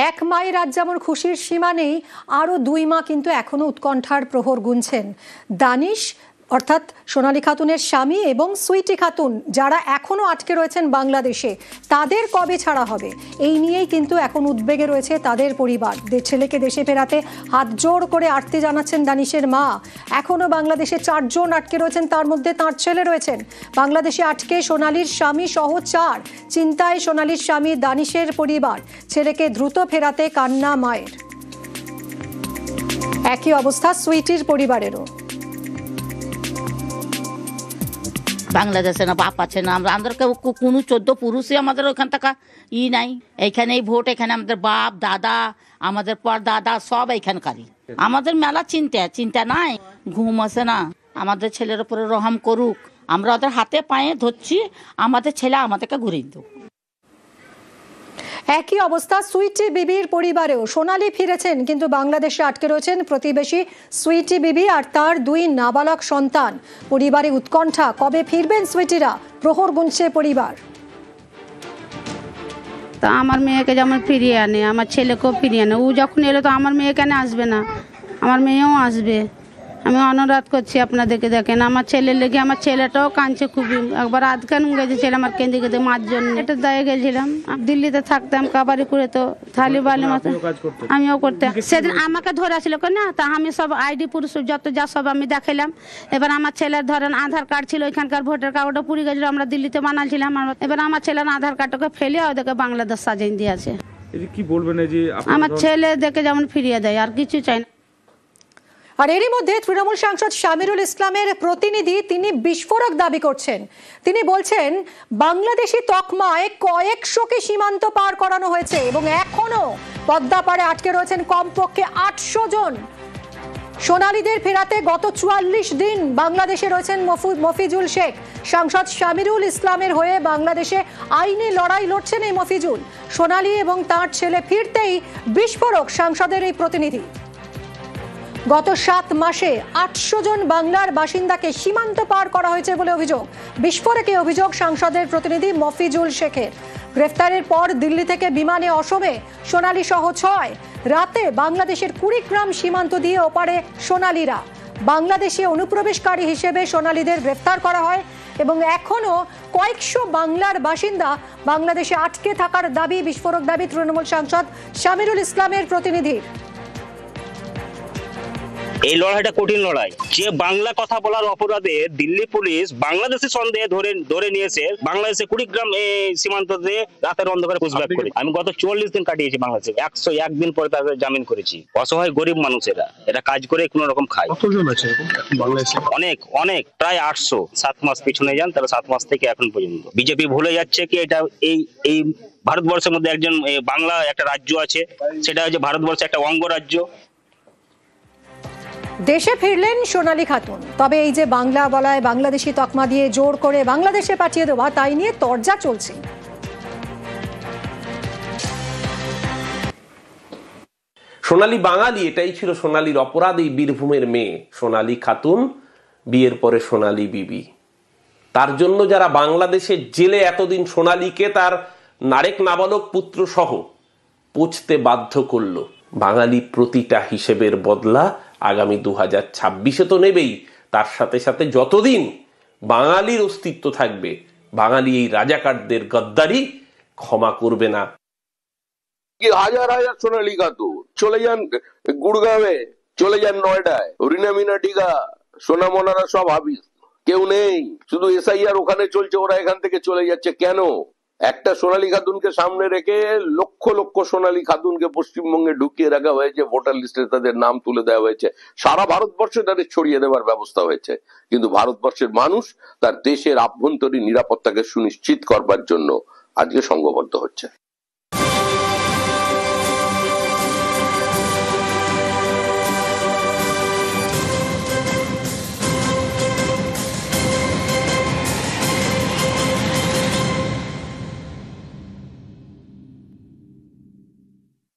এক মায়ের আজ যেমন খুশির সীমা নেই, আরও 2 মা কিন্তু এখনো উৎকণ্ঠার প্রহর গুনছেন। দানিশ অর্থাৎ সোনালী খাতুনের স্বামী এবং সুইটি খাতুন যারা এখনো আটকে রয়েছেন বাংলাদেশে, তাদের কবে ছাড়া হবে এই নিয়েই কিন্তু এখন উদ্বেগে রয়েছে তাদের পরিবার। ছেলেকে দেশে ফেরাতে হাত জোড় করে আর্তি জানাচ্ছেন দানিশের মা। এখনো বাংলাদেশে 4 জন আটকে রয়েছেন, তার মধ্যে তাঁর ছেলে রয়েছেন। বাংলাদেশে আটকে সোনালীর স্বামী সহ 4। চিন্তায় সোনালীর স্বামী দানিশের পরিবার। ছেলেকে দ্রুত ফেরাতে কান্না মায়ের। একই অবস্থা সুইটির পরিবারেরও। বাংলাদেশে না বাপ আছে না, আমাদের কোনো 14 পুরুষই আমাদের ওখান থেকে নাই। এইখানেই ভোট, এখানে আমাদের বাপ দাদা, আমাদের পর দাদা সব এইখানকারই। আমাদের মেলা চিন্তা নাই, ঘুম আসে না। আমাদের ছেলের উপরে রহম করুক, আমরা ওদের হাতে পায়ে ধরছি, আমাদের ছেলে আমাদেরকে ঘুরিয়ে দেব। একই অবস্থা সুইটি বিবির পরিবারেও। সোনালী ফিরেছেন, কিন্তু বাংলাদেশে আটকে রয়েছেন প্রতিবেশী সুইটি বিবি আর তার 2 নাবালক সন্তান। পরিবারে উৎকণ্ঠা, কবে ফিরবেন সুইটিরা, প্রহর গুনছে পরিবার। তা আমার মেয়েকে যেমন ফিরিয়ে আনে, আমার ছেলেকেও ফিরিয়ে আনে। ও যখন এলো তো আমার মেয়ে কেন আসবে না? আমার মেয়েও আসবে। আমি অনুরোধ করছি আপনাদেরকে, দেখেন আমার ছেলের লেগে, আমার ছেলেটাও কাঁদছে খুবই। একবার আধখান গেছে ছেলে আমার কেঁদে মার জন্য। এটা দায়ে গেছিলাম, দিল্লিতে থাকতাম কাবারি করে, তো থালি বালি মতো আমিও করতাম। সেদিন আমাকে ধরে আসছিল না, তা আমি সব আইডি পুরুষ যত যা সব আমি দেখাইলাম। এবার আমার ছেলের ধরেন আধার কার্ড ছিল, ওইখানকার ভোটার কার্ডটা পুড়ে গেছিল, আমরা দিল্লিতে বানাচ্ছিলাম। এবার আমার ছেলের আধার কার্ডটাকে ফেলে ওদেরকে বাংলাদেশ সাজাই দিয়েছে। কি বলবেন যে আমার ছেলে দেখে যেমন ফিরিয়ে দেয়, আর কিছু চাই না। আর এরই মধ্যে তৃণমূল সাংসদ শামিরুল ইসলামের প্রতিনিধি তিনি বিস্ফোরক দাবি করছেন। তিনি বলছেন বাংলাদেশি তকমায় কয়েকশোকে সীমান্ত পার করানো হয়েছে এবং এখনো পদ্মা পাড়ে আটকে রয়েছেন কমপক্ষে 800 জন। সোনালীদের ফেরাতে গত 44 দিন বাংলাদেশে রয়েছেন মফিজুল শেখ। সাংসদ শামিরুল ইসলামের হয়ে বাংলাদেশে আইনি লড়াই লড়ছেন এই মফিজুল। সোনালী এবং তার ছেলে ফিরতেই বিস্ফোরক সাংসদের এই প্রতিনিধি। গত 7 মাসে 800 জন বাংলার বাসিন্দাকে সীমান্ত পার করা হয়েছে বলে অভিযোগ। বিস্ফোরকে অভিযোগ সাংসদের প্রতিনিধি মফিজুল শেখের। গ্রেফতারের পর দিল্লি থেকে বিমানে অসমে সোনালী সহ 6। রাতে বাংলাদেশের কুড়িগ্রাম সীমান্ত দিয়ে ওপারে সোনালীরা। বাংলাদেশে অনুপ্রবেশকারী হিসেবে সোনালীদের গ্রেফতার করা হয় এবং এখনো কয়েকশো বাংলার বাসিন্দা বাংলাদেশে আটকে থাকার দাবি, বিস্ফোরক দাবি তৃণমূল সাংসদ শামিরুল ইসলামের প্রতিনিধির। এই লড়াইটা কঠিন লড়াই। যে বাংলা কথা বলার অপরাধে দিল্লি পুলিশ বাংলাদেশের সন্দেহে ধরে নিয়েছে বাংলাদেশে কুড়িগ্রাম সীমান্ত দিয়ে রাতের অন্ধকারে পুষব্যাক করে। আমি গত 44 দিন কাটিয়েছি বাংলাদেশে, 101 দিন পরে তাদের জামিন করেছি। অসহায় গরিব মানুষ এরা কাজ করে কোন রকম খায়। কতজন আছে বাংলাদেশে? অনেক প্রায় 800। 7 মাস পিছনে যান তাহলে 7 মাস থেকে এখন পর্যন্ত। বিজেপি ভুলে যাচ্ছে কি এটা এই ভারতবর্ষের মধ্যে একজন বাংলা একটা রাজ্য আছে, সেটা হচ্ছে ভারতবর্ষের একটা অঙ্গরাজ্য। দেশে ফিরলেন সোনালী খাতুন, তবে এই যে বাংলা বলায় বাংলাদেশি তকমা দিয়ে জোর করে বাংলাদেশে পাঠিয়ে দেওয়া, তাই নিয়ে তরজা চলছে। সোনালী বাঙালি, এটাই ছিল সোনালীর অপরাধ। এই বীরভূমের মেয়ে সোনালী খাতুন, বিয়ের পরে সোনালী বিবি। তার জন্য যারা বাংলাদেশের জেলে এতদিন সোনালীকে তার নারেক নাবালক পুত্র সহ পচতে বাধ্য করলো, বাঙালি প্রতিটা হিসেবের বদলা আগামী 2026-এ তো নেবেই। তার সাথে সাথে যতদিন বাঙালির অস্তিত্ব থাকবে, বাঙালি এই রাজাকারদের গদ্দারি ক্ষমা করবে না। হাজার হাজার সোনালী খাতুন চলে যান গুড়গাঁওয়ে, চলে যান নয়ডায়, রিনামিনা ডিগা, সোনামনারা সব হাবিস, কেউ নেই। শুধু এসআইআর ওখানে চলছে, ওরা এখান থেকে চলে যাচ্ছে কেন? একটা সোনালী খাতুনকে সামনে রেখে লক্ষ লক্ষ সোনালী খাতুনকে পশ্চিমবঙ্গে ঢুকিয়ে রাখা হয়েছে, ভোটার লিস্টে তাদের নাম তুলে দেওয়া হয়েছে, সারা ভারতবর্ষে তাদের ছড়িয়ে দেওয়ার ব্যবস্থা হয়েছে। কিন্তু ভারতবর্ষের মানুষ তার দেশের আভ্যন্তরীণ নিরাপত্তাকে সুনিশ্চিত করবার জন্য আজকে সংঘবদ্ধ হচ্ছে।